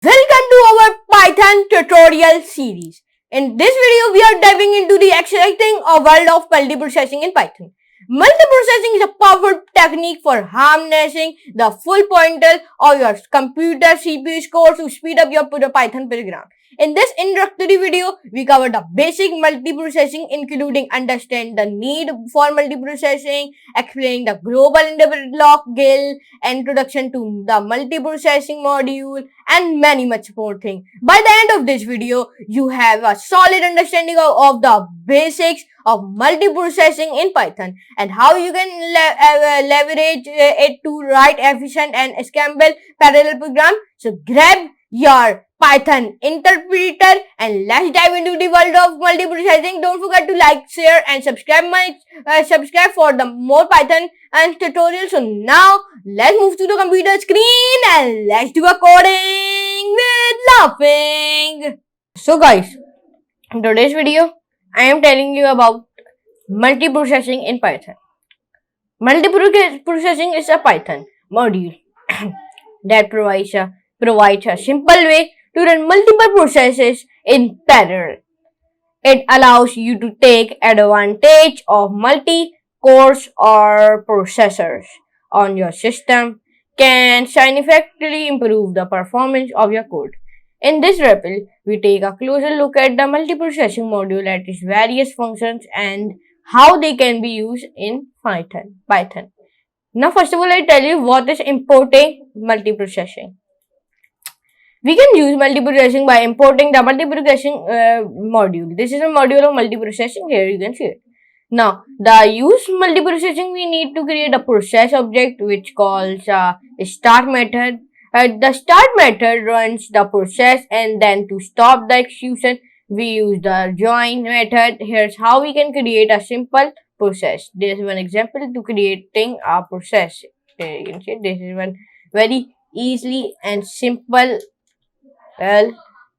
Welcome to our Python tutorial series. In this video, we are diving into the exciting world of multiprocessing in Python. Multiprocessing is a powerful technique for harnessing the full potential of your computer CPU core to speed up your Python program. In this introductory video, we cover the basic multiprocessing, including understand the need for multiprocessing, explain the global interlock GIL, introduction to the multiprocessing module, and many much more things. By the end of this video, you have a solid understanding of the basics of multiprocessing in Python and how you can leverage it to write efficient and scalable parallel program. So grab your Python interpreter and let's dive into the world of multiprocessing. Don't forget to like, share, and subscribe for the more Python and tutorials. So now let's move to the computer screen and let's do a coding with laughing. So guys, in today's video, I am telling you about multiprocessing in Python. Multiprocessing is a Python module that provides a simple way to run multiple processes in parallel. It allows you to take advantage of multi-cores or processors on your system, can significantly improve the performance of your code. In this REPL, we take a closer look at the multiprocessing module at its various functions and how they can be used in Python. Now, first of all, I tell you what is importing multiprocessing. We can use multiprocessing by importing the multiprocessing module. This is a module of multiprocessing. Here you can see it. Now, the use multiprocessing, we need to create a process object which calls start method. The start method runs the process, and then to stop the execution, we use the join method. Here's how we can create a simple process. There is one example to creating a process. Here you can see this is one very easily and simple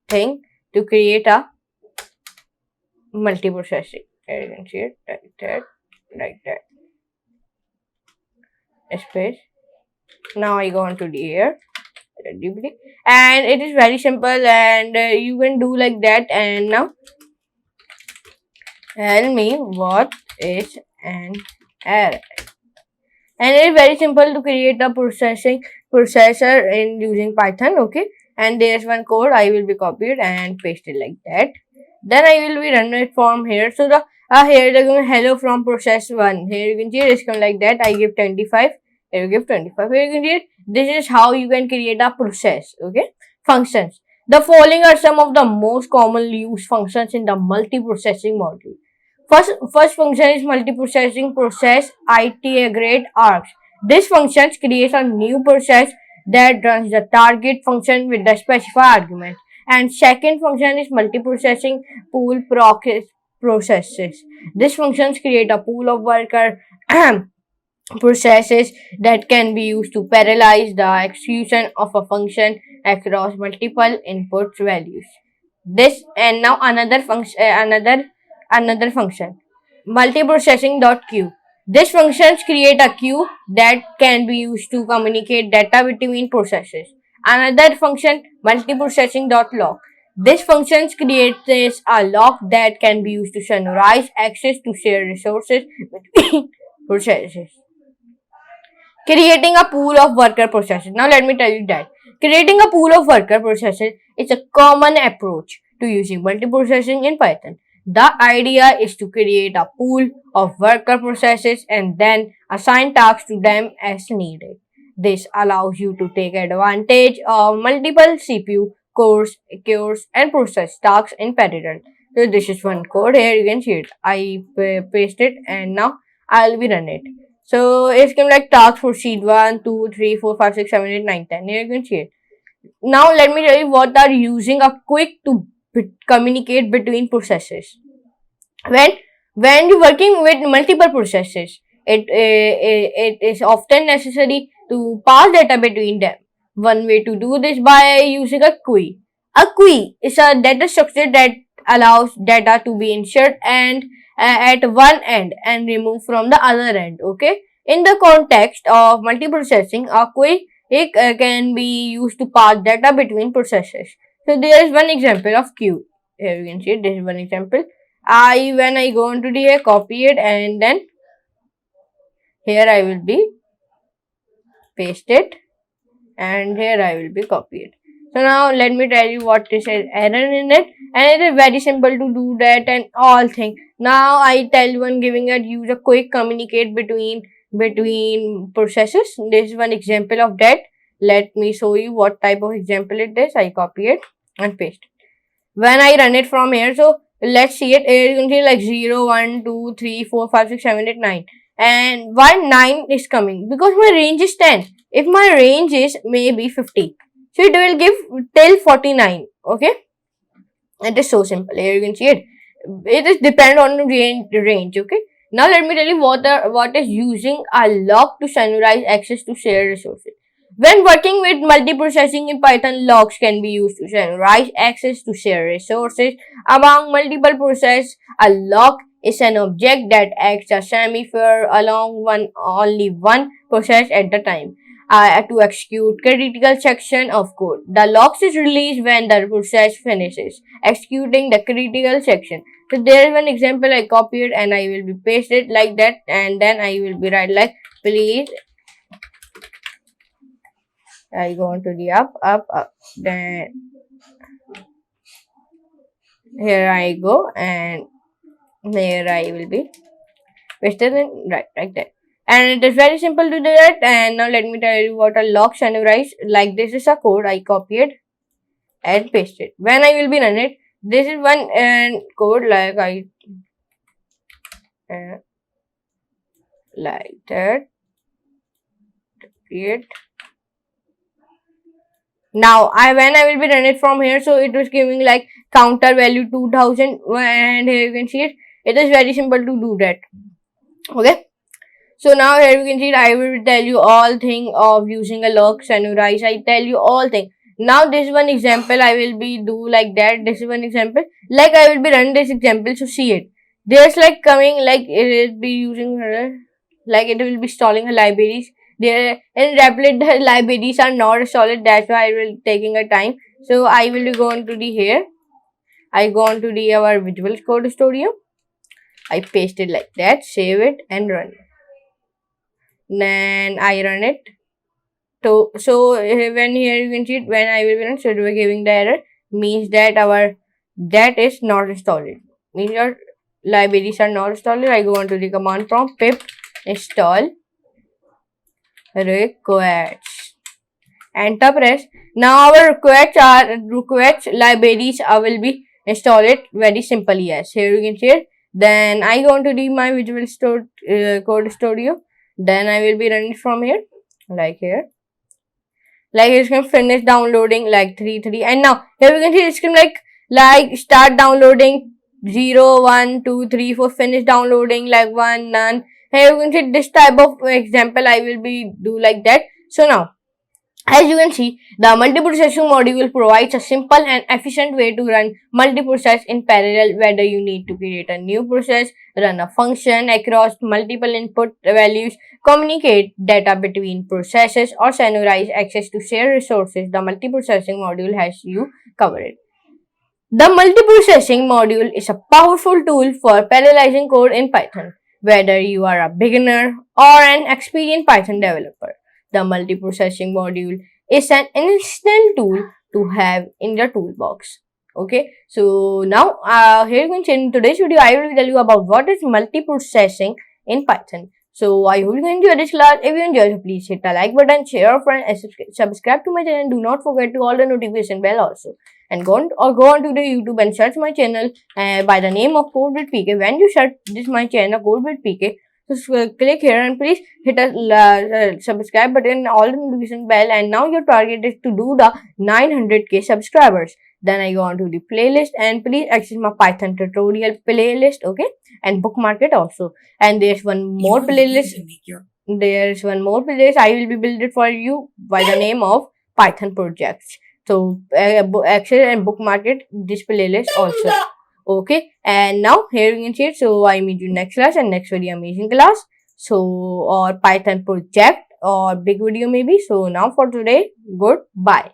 thing to create a multiprocessing. Here you can see it like that. Space. Now I go on to the here and it is very simple and you can do like that. And now tell me what is an array. And it is very simple to create a processor in using Python. Okay, and there's one code I will be copied and pasted like that. Then I will be run it from here. So the here they're going hello from process 1. Here you can see it come like that. I give 25. Here you give 25. Here you can see it. This is how you can create a process. Okay, functions. The following are some of the most commonly used functions in the multiprocessing module. First function is multiprocessing process iterate args. This function creates a new process that runs the target function with the specified argument. And second function is multiprocessing pool processes. This functions create a pool of worker processes that can be used to parallelize the execution of a function across multiple input values. This and now another function multiprocessing.queue. This functions create a queue that can be used to communicate data between processes. Another function multiprocessing.lock. This function creates a lock that can be used to summarize access to shared resources between processes. Creating a pool of worker processes. Now let me tell you that creating a pool of worker processes is a common approach to using multiprocessing in Python. The idea is to create a pool of worker processes and then assign tasks to them as needed. This allows you to take advantage of multiple CPU cores, and process tasks in parallel. So this is one code. Here you can see it. I paste it and now I'll be run it. So it's come like tasks for seed 1, 2, 3, 4, 5, 6, 7, 8, 9, 10. Here you can see it. Now let me tell you what are using a quick to communicate between processes. When you're working with multiple processes, it is often necessary to pass data between them. One way to do this by using a queue. A queue is a data structure that allows data to be inserted and at one end and removed from the other end. Okay, in the context of multiprocessing, a queue it can be used to pass data between processes. So there is one example of queue. Here you can see it. This is one example. When I go into the copy it, and then here I will be paste it, and here I will be copy it. So now let me tell you what is an error in it, and it is very simple to do that and all thing. Now I tell you one giving a user quick communicate between processes. This is one example of that. Let me show you what type of example it is. I copy it and paste it. When I run it from here, so let's see it. Here you can see like 0, 1, 2, 3, 4, 5, 6, 7, 8, 9. And why 9 is coming? Because my range is 10. If my range is maybe 50, so it will give till 49. Okay, it is so simple. Here you can see it. It is depend on the range. Okay, now let me tell you what is using a lock to summarize access to shared resources. When working with multiprocessing in Python, logs can be used to summarize access to shared resources among multiple processes. A log is an object that acts as semaphore along only one process at the time to execute critical section of code. The logs is released when the process finishes executing the critical section. So there is one example. I copy it and I will be paste it like that, and then I will be write like please. I go into the up. Then here I go, and here I will be pasted in right there. And it is very simple to do that. And now let me tell you what a log summarize. Like this is a code I copied and pasted. When I will be run it, this is one code like I like that. Create. Now when I will be run it from here, so it was giving like counter value 2000, and here you can see it. It is very simple to do that. Okay. So now here you can see I will tell you all thing of using a log summarize. I tell you all thing. Now this one example I will be do like that. This is one example. Like I will be run this example. So see it. There's like coming like it will be using her, like it will be installing her libraries. There in Replit the libraries are not solid. That's why I will taking a time. So I will go into the here. I go into the our Visual Code Studio. I paste it like that. Save it and run it. Then I run it. So when here you can see it, when I will run, so we're giving the error means that our that is not installed. Means your libraries are not installed. I go on to the command prompt pip install requests. Enter press. Now our requests libraries will be installed very simply. Yes, here you can see it. Then I go on to the my Visual Code Studio. Then I will be running from here, like here. Like it's going to finish downloading like 3 and now here we can see it's going to like start downloading 0 1 2 3 4 finish downloading like 1 none. Here you can see this type of example I will be do like that. So now as you can see, the multiprocessing module provides a simple and efficient way to run multiprocess in parallel, whether you need to create a new process, run a function across multiple input values, communicate data between processes, or summarize access to shared resources. The multiprocessing module has you covered. The multiprocessing module is a powerful tool for parallelizing code in Python, whether you are a beginner or an experienced Python developer. The multiprocessing module is an instant tool to have in your toolbox. Okay, so now here you can see in today's video I will tell you about what is multiprocessing in Python. So I hope you enjoy this class. If you enjoyed, please hit the like button, share a friend, and subscribe to my channel. Do not forget to all the notification bell also. And go on to the YouTube and search my channel by the name of Code with PK. When you search this my channel Code with PK, just click here and please hit a subscribe button, all the notification bell, and now your target is to do the 900k subscribers. Then I go on to the playlist and please access my Python tutorial playlist, okay, and bookmark it also. And there's one more playlist. There's one more playlist I will be build it for you by the name of Python projects. So access and bookmark it this playlist also. Okay, and now here you can see it. So I meet you next class and next very amazing class. So or Python project or big video maybe. So now for today, goodbye.